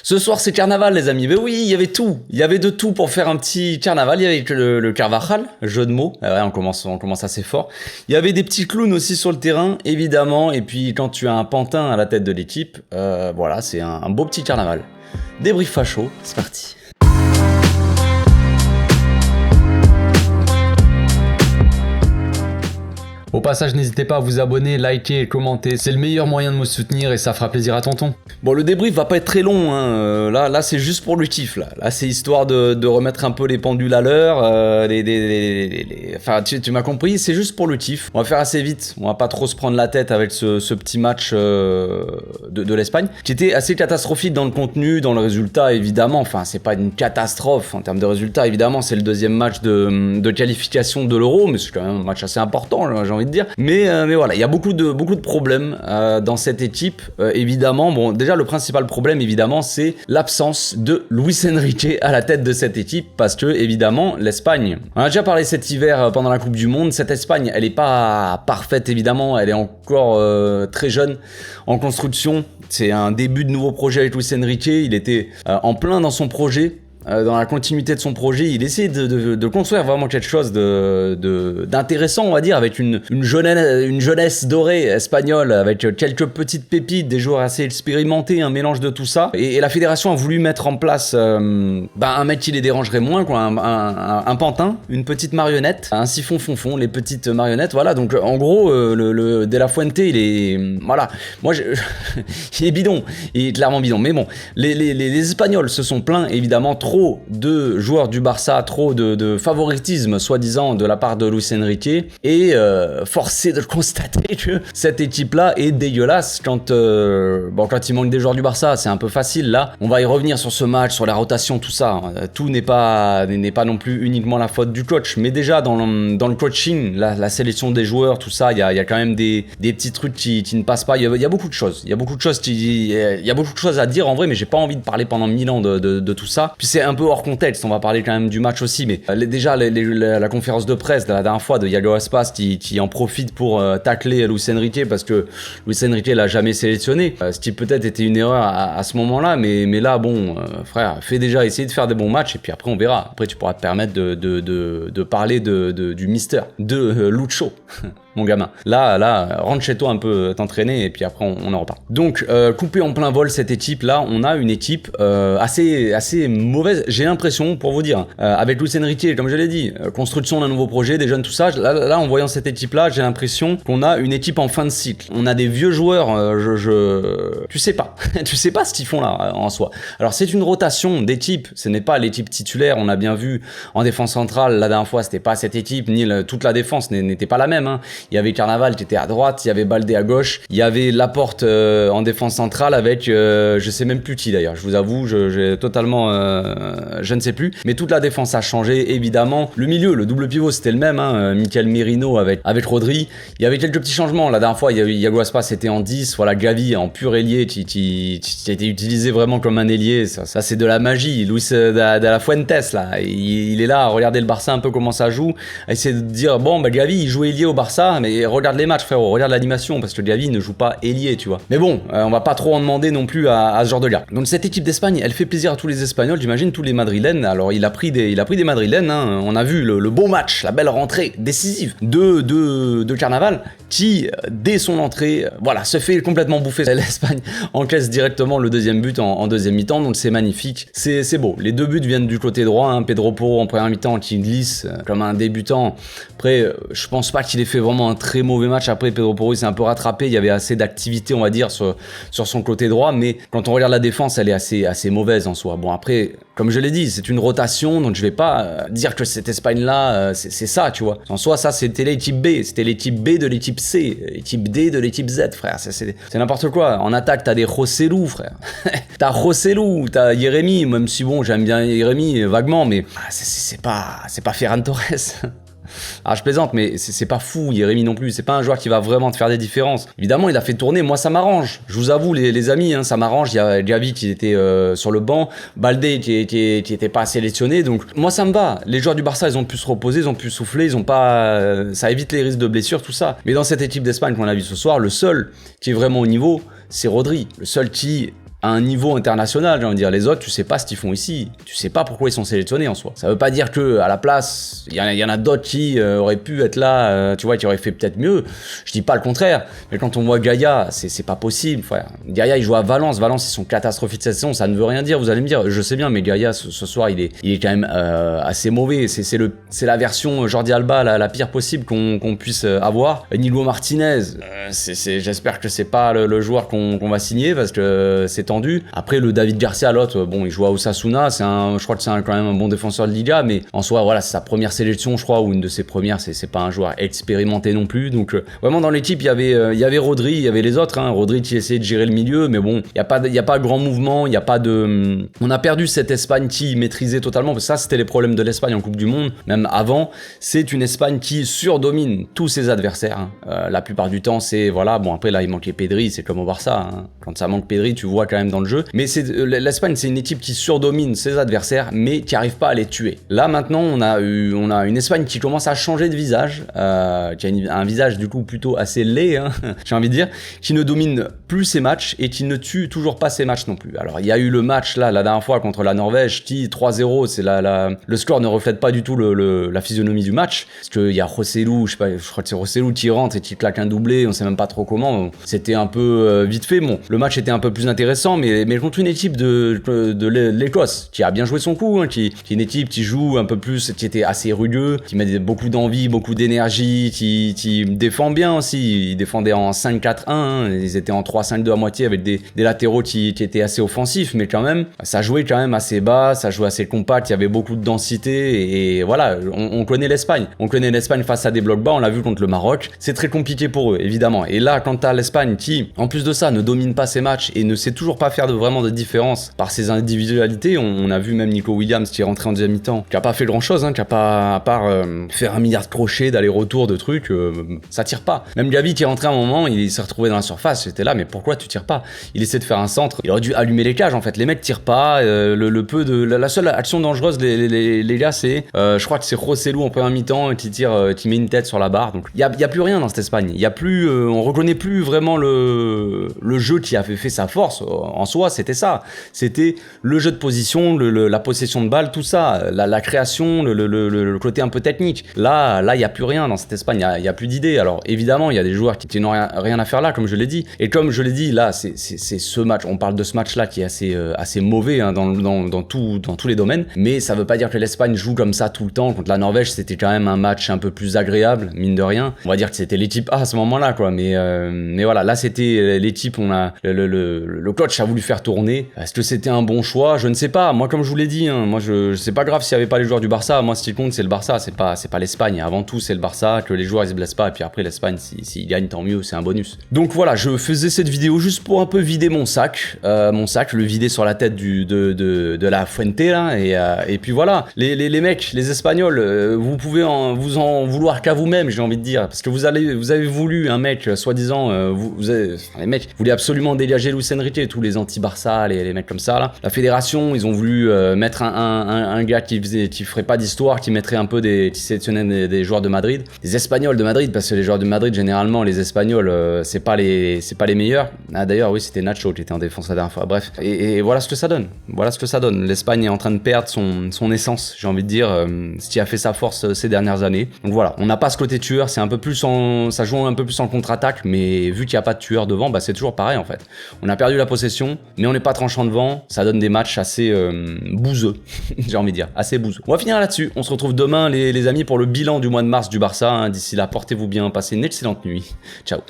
Ce soir, c'est carnaval, les amis. Mais oui, il y avait tout. Il y avait de tout pour faire un petit carnaval. Il y avait le Carvajal, jeu de mots. Ouais, on commence assez fort. Il y avait des petits clowns aussi sur le terrain, évidemment. Et puis, quand tu as un pantin à la tête de l'équipe, voilà, c'est un beau petit carnaval. Débrief facho, c'est parti. Au passage, n'hésitez pas à vous abonner, liker et commenter. C'est le meilleur moyen de me soutenir et ça fera plaisir à tonton. Bon, le débrief va pas être très long, hein. Là, c'est juste pour le kiff. Là, c'est histoire de remettre un peu les pendules à l'heure. Enfin, tu m'as compris, c'est juste pour le kiff. On va faire assez vite. On va pas trop se prendre la tête avec ce petit match de l'Espagne, qui était assez catastrophique dans le contenu, dans le résultat, évidemment. Enfin, c'est pas une catastrophe en termes de résultat, évidemment. C'est le deuxième match de qualification de l'Euro, mais c'est quand même un match assez important, j'ai envie de dire. Mais voilà, il y a beaucoup de problèmes dans cette équipe, évidemment. Bon, déjà, le principal problème, évidemment, c'est l'absence de Luis Enrique à la tête de cette équipe, parce que, évidemment, l'Espagne, on a déjà parlé cet hiver pendant la Coupe du Monde, cette Espagne, elle est pas parfaite, évidemment, elle est encore très jeune en construction. C'est un début de nouveau projet avec Luis Enrique, il était en plein dans son projet. Dans la continuité de son projet, il essaie de construire vraiment quelque chose d'intéressant, on va dire, avec une jeunesse dorée espagnole, avec quelques petites pépites, des joueurs assez expérimentés, un mélange de tout ça. Et la fédération a voulu mettre en place un mec qui les dérangerait moins, quoi, un pantin, une petite marionnette, un siphon fonfon, les petites marionnettes, voilà. Donc en gros, le De La Fuente, il est, voilà, moi il est bidon, il est clairement bidon. Mais bon, les Espagnols se sont plaints, évidemment, trop de joueurs du Barça, trop de favoritisme soi-disant de la part de Luis Enrique, et forcé de constater que cette équipe-là est dégueulasse quand il manque des joueurs du Barça, c'est un peu facile là. On va y revenir sur ce match, sur la rotation, tout ça. Tout n'est pas non plus uniquement la faute du coach, mais déjà dans le coaching, la sélection des joueurs, tout ça, il y a quand même des petits trucs qui ne passent pas. Il y a beaucoup de choses. Il y a beaucoup de choses à dire en vrai, mais j'ai pas envie de parler pendant 1000 ans de tout ça. Puis c'est un peu hors contexte, on va parler quand même du match aussi, mais déjà la conférence de presse de la dernière fois de Iago Aspas qui en profite pour tacler Luis Enrique parce que Luis Enrique l'a jamais sélectionné, ce qui peut-être était une erreur à ce moment-là, mais là bon, frère, essayer de faire des bons matchs et puis après on verra. Après tu pourras te permettre de parler du mister, de Lucho. Mon gamin. Là, rentre chez toi un peu t'entraîner et puis après on en reparle. Donc, coupé en plein vol cette équipe, là, on a une équipe assez mauvaise, j'ai l'impression, pour vous dire, avec Luis Enrique, comme je l'ai dit, construction d'un nouveau projet, des jeunes, tout ça, là en voyant cette équipe-là, j'ai l'impression qu'on a une équipe en fin de cycle. On a des vieux joueurs, tu sais pas ce qu'ils font là, en soi. Alors, c'est une rotation d'équipe, ce n'est pas l'équipe titulaire, on a bien vu en défense centrale, la dernière fois, c'était pas cette équipe, ni toute la défense n'était pas la même, hein. Il y avait Carnaval qui était à droite, il y avait Baldé à gauche, il y avait Laporte en défense centrale avec je sais même plus qui d'ailleurs, je vous avoue, j'ai totalement je ne sais plus, mais toute la défense a changé évidemment. Le milieu, le double pivot c'était le même, hein, Mikel Merino avec Rodri. Il y avait quelques petits changements, la dernière fois Iago Aspas était en 10, voilà, Gavi en pur ailier qui a été utilisé vraiment comme un ailier, ça c'est de la magie. Luis de la Fuentes là, il est là à regarder le Barça un peu comment ça joue, à essayer de dire bon Gavi il joue ailier au Barça, mais regarde les matchs frérot, regarde l'animation parce que Gavi ne joue pas ailier, tu vois. Mais bon, on va pas trop en demander non plus à ce genre de gars. Donc cette équipe d'Espagne, elle fait plaisir à tous les Espagnols, j'imagine tous les Madrilènes. Alors il a pris des Madrilènes, hein. On a vu le beau match, la belle rentrée décisive de Carnaval qui dès son entrée, voilà, se fait complètement bouffer. L'Espagne encaisse directement le deuxième but en deuxième mi-temps, donc c'est magnifique, c'est beau. Les deux buts viennent du côté droit, hein. Pedro Porro en première mi-temps qui glisse comme un débutant. Après, je pense pas qu'il ait fait vraiment un très mauvais match. Après, Pedro Porro s'est un peu rattrapé, il y avait assez d'activité, on va dire, sur son côté droit, mais quand on regarde la défense, elle est assez mauvaise en soi. Bon, après, comme je l'ai dit, c'est une rotation, donc je vais pas dire que cette Espagne-là, c'est ça, tu vois. En soi, ça, c'était l'équipe B, c'était l'équipe B de l'équipe C, l'équipe D de l'équipe Z, frère. C'est n'importe quoi. En attaque, t'as des Joselu, frère. T'as Joselu, t'as Jérémy, même si bon, j'aime bien Jérémy vaguement, mais c'est pas Ferran Torres. Ah, je plaisante, mais c'est pas fou, Jérémy non plus. C'est pas un joueur qui va vraiment te faire des différences. Évidemment, il a fait tourner. Moi, ça m'arrange. Je vous avoue, les amis, hein, ça m'arrange. Il y a Gavi qui était sur le banc, Baldé qui était pas sélectionné. Donc, moi, ça me va. Les joueurs du Barça, ils ont pu se reposer, ils ont pu souffler, ils ont pas. Ça évite les risques de blessures, tout ça. Mais dans cette équipe d'Espagne qu'on a vu ce soir, le seul qui est vraiment au niveau, c'est Rodri. Le seul qui à un niveau international, j'ai envie de dire. Les autres, tu sais pas ce qu'ils font ici. Tu sais pas pourquoi ils sont sélectionnés en soi. Ça veut pas dire que à la place, il y en a d'autres qui auraient pu être là, tu vois, qui auraient fait peut-être mieux. Je dis pas le contraire. Mais quand on voit Gaïa, c'est pas possible, frère. Gaïa, il joue à Valence. Valence, ils sont catastrophiques cette saison. Ça ne veut rien dire. Vous allez me dire, je sais bien, mais Gaïa, ce soir, il est quand même assez mauvais. C'est la version Jordi Alba, la pire possible qu'on puisse avoir. Nigo Martinez, j'espère que c'est pas le joueur qu'on va signer parce que c'est tendu. Après, le David Garcia, l'autre, bon, il joue à Osasuna. Je crois que c'est quand même un bon défenseur de Liga, mais en soi, voilà, c'est sa première sélection, je crois, ou une de ses premières. C'est pas un joueur expérimenté non plus. Donc, vraiment, dans l'équipe, il y avait Rodri, il y avait les autres. Hein. Rodri qui essayait de gérer le milieu, mais bon, il y a pas grand mouvement, il y a pas de. On a perdu cette Espagne qui maîtrisait totalement. Parce que ça, c'était les problèmes de l'Espagne en Coupe du Monde, même avant. C'est une Espagne qui surdomine tous ses adversaires. Hein. La plupart du temps, c'est voilà. Bon, après là, il manquait Pedri, c'est comme au Barça. Hein. Quand ça manque Pedri, tu vois quand même dans le jeu. Mais l'Espagne, c'est une équipe qui surdomine ses adversaires, mais qui arrive pas à les tuer. Là maintenant, on a une Espagne qui commence à changer de visage, qui a un visage du coup plutôt assez laid, hein, j'ai envie de dire, qui ne domine plus ses matchs et qui ne tue toujours pas ses matchs non plus. Alors il y a eu le match là la dernière fois contre la Norvège qui 3-0, c'est le score ne reflète pas du tout la physionomie du match, parce qu'il y a Rossellou, je crois que c'est Rossellou qui rentre et qui claque un doublé, on sait même pas trop comment, c'était un peu vite fait. Bon, le match était un peu plus intéressant, mais contre une équipe de l'Écosse qui a bien joué son coup, hein, qui est une équipe qui joue un peu plus, qui était assez rugueux, qui met beaucoup d'envie, beaucoup d'énergie, qui défend bien aussi. Ils défendaient en 5-4-1, hein, ils étaient en 3-5-2 à moitié avec des latéraux qui étaient assez offensifs, mais quand même, ça jouait quand même assez bas, ça jouait assez compact, il y avait beaucoup de densité, et voilà, on connaît l'Espagne. On connaît l'Espagne face à des blocs bas, on l'a vu contre le Maroc, c'est très compliqué pour eux, évidemment. Et là, quand t'as l'Espagne qui, en plus de ça, ne domine pas ses matchs et ne sait toujours pas faire vraiment de différence par ses individualités, on a vu même Nico Williams qui est rentré en deuxième mi-temps, qui a pas fait grand chose, hein, qui a pas, à part faire 1 milliard de crochets, d'aller-retour, de trucs, ça tire pas. Même Gavi qui est rentré à un moment, il s'est retrouvé dans la surface, j'étais là, mais pourquoi tu tires pas? Il essaie de faire un centre, il aurait dû allumer les cages en fait, les mecs tirent pas, la seule action dangereuse les gars, c'est, je crois que c'est Rossellou en première mi-temps qui met une tête sur la barre, donc il y a plus rien dans cette Espagne, il y a plus, on reconnaît plus vraiment le jeu qui a fait sa force, en soi c'était ça, c'était le jeu de position, la possession de balle, tout ça, la création, le côté un peu technique. Là, il y a plus rien dans cette Espagne, il y a plus d'idées. Alors évidemment, il y a des joueurs qui n'ont rien à faire là, comme je l'ai dit. Et comme je l'ai dit, là, c'est ce match. On parle de ce match-là qui est assez mauvais hein, dans tous les domaines. Mais ça veut pas dire que l'Espagne joue comme ça tout le temps. Contre la Norvège, c'était quand même un match un peu plus agréable, mine de rien. On va dire que c'était l'équipe A à ce moment-là, quoi. Mais voilà, là, c'était l'équipe. Le coach a voulu faire tourner. Est-ce que c'était un bon choix? Je ne sais pas. Moi, comme je vous l'ai dit, hein, moi, c'est pas grave s'il y avait pas les joueurs du Barça. Moi, ce qui compte, c'est le Barça. C'est pas l'Espagne. Avant tout, c'est le Barça. Que les joueurs ils se blessent pas. Et puis après, l'Espagne, s'ils gagnent, tant mieux. C'est un bonus. Donc voilà, je faisais cette vidéo juste pour un peu vider mon sac, le vider sur la tête de la Fuente là. Et puis voilà, les mecs, les Espagnols, vous pouvez vous en vouloir qu'à vous-même, j'ai envie de dire, parce que vous avez voulu un mec, soi-disant, les mecs voulaient absolument dégager Luis Enrique, tous les anti-Barça, les mecs comme ça là. La fédération, ils ont voulu mettre un gars qui ferait pas d'histoire, qui mettrait un peu qui sélectionnait des joueurs de Madrid, des Espagnols de Madrid, parce que les joueurs de Madrid, généralement, les Espagnols, c'est pas les meilleurs. Ah d'ailleurs, oui, c'était Nacho qui était en défense la dernière fois. Bref, et voilà ce que ça donne. Voilà ce que ça donne. L'Espagne est en train de perdre son essence, j'ai envie de dire, ce qui a fait sa force ces dernières années. Donc voilà, on n'a pas ce côté tueur, c'est un peu plus ça joue un peu plus en contre-attaque, mais vu qu'il n'y a pas de tueur devant, bah c'est toujours pareil en fait. On a perdu la possession, mais on n'est pas tranchant devant, ça donne des matchs assez bouseux, j'ai envie de dire, assez bouseux. On va finir là-dessus, on se retrouve demain les amis pour le bilan du mois de mars du Barça, hein. D'ici là, portez-vous bien, passez une excellente nuit. Ciao.